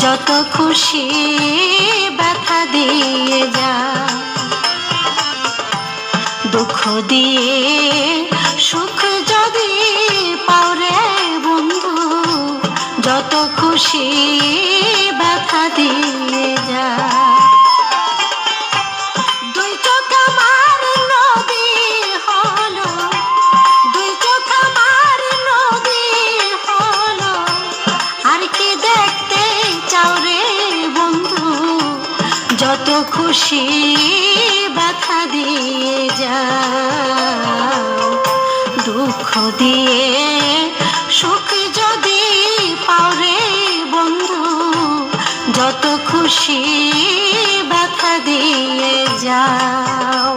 যত খুশি ব্যথা দিয়ে যা, দুঃখ দিয়ে সুখ যদি পাও রে বন্ধু, যত খুশি ব্যথা দিয়ে যা। দুই চোখ আমার নদী হলো, দুই চোখ আমার নদী হলো, আর কি দেখতে চাও রে বন্ধু, যত খুশি ব্যথা দিয়ে যাও। দুঃখ দিয়ে সুখ যদি পাও রে বন্ধু, যত খুশি ব্যথা দিয়ে যাও।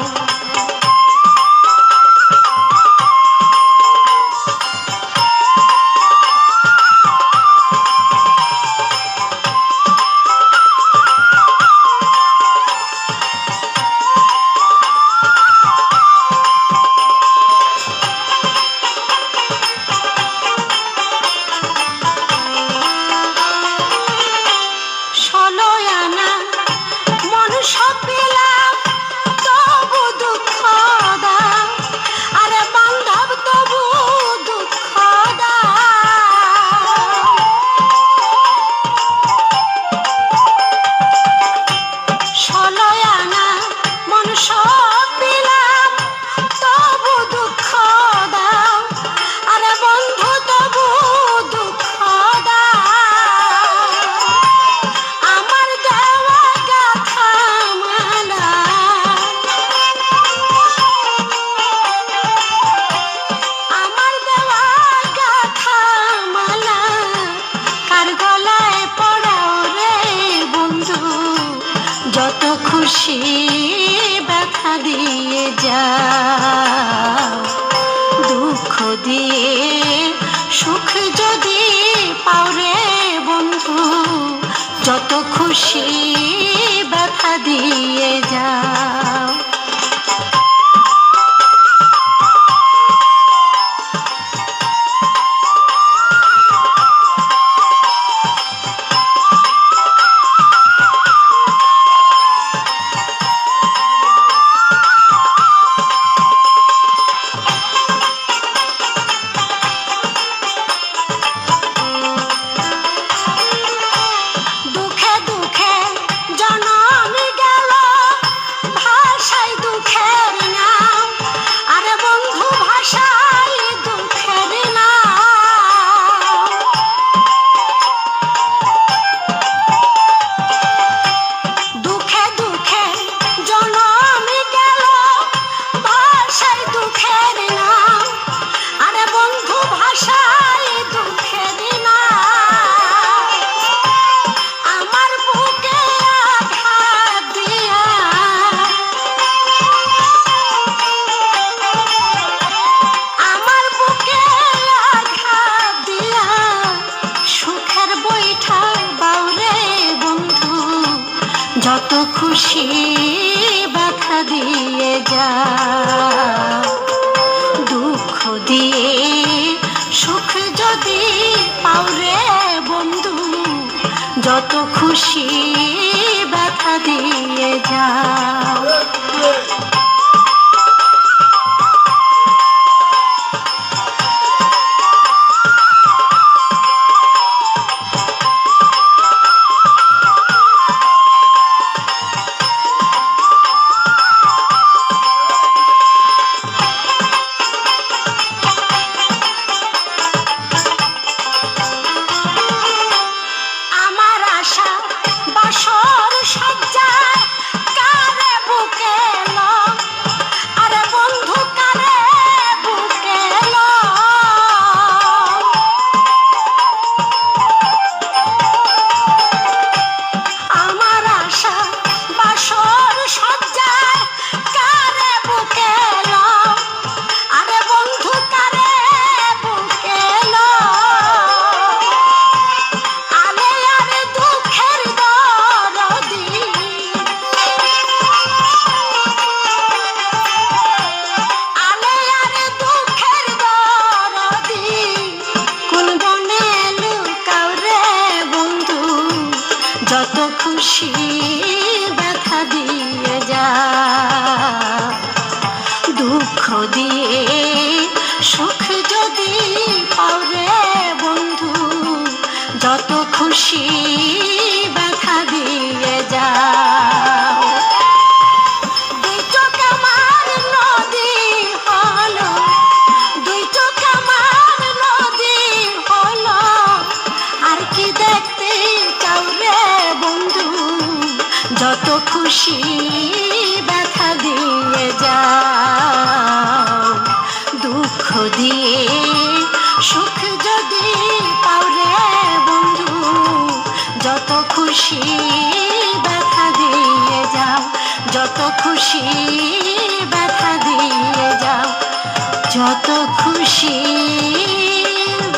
যত খুশি ব্যথা দিয়ে যাও। দুঃখ দিয়ে সুখ যদি পাও রে বন্ধু, যত খুশি ব্যথা দিয়ে যাও। যত খুশি ব্যথা দিয়ে যাও। দুঃখ দিয়ে সুখ যদি পাও রে বন্ধু, যত খুশি ব্যথা দিয়ে যাও। বাসর সজ্জায় কারে বুকে যত খুশি ব্যথা দিয়ে যা, দুঃখ দিয়ে সুখ যদি পাও রে বন্ধু, যত খুশি ব্যথা দিয়ে যা। যত খুশি ব্যথা দিয়ে যাও, দুঃখ দিয়ে সুখ যদি পাও রে বন্ধু, যত খুশি ব্যথা দিয়ে যাও, যত খুশি ব্যথা দিয়ে যাও, যত খুশি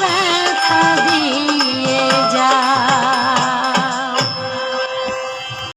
ব্যথা দিয়ে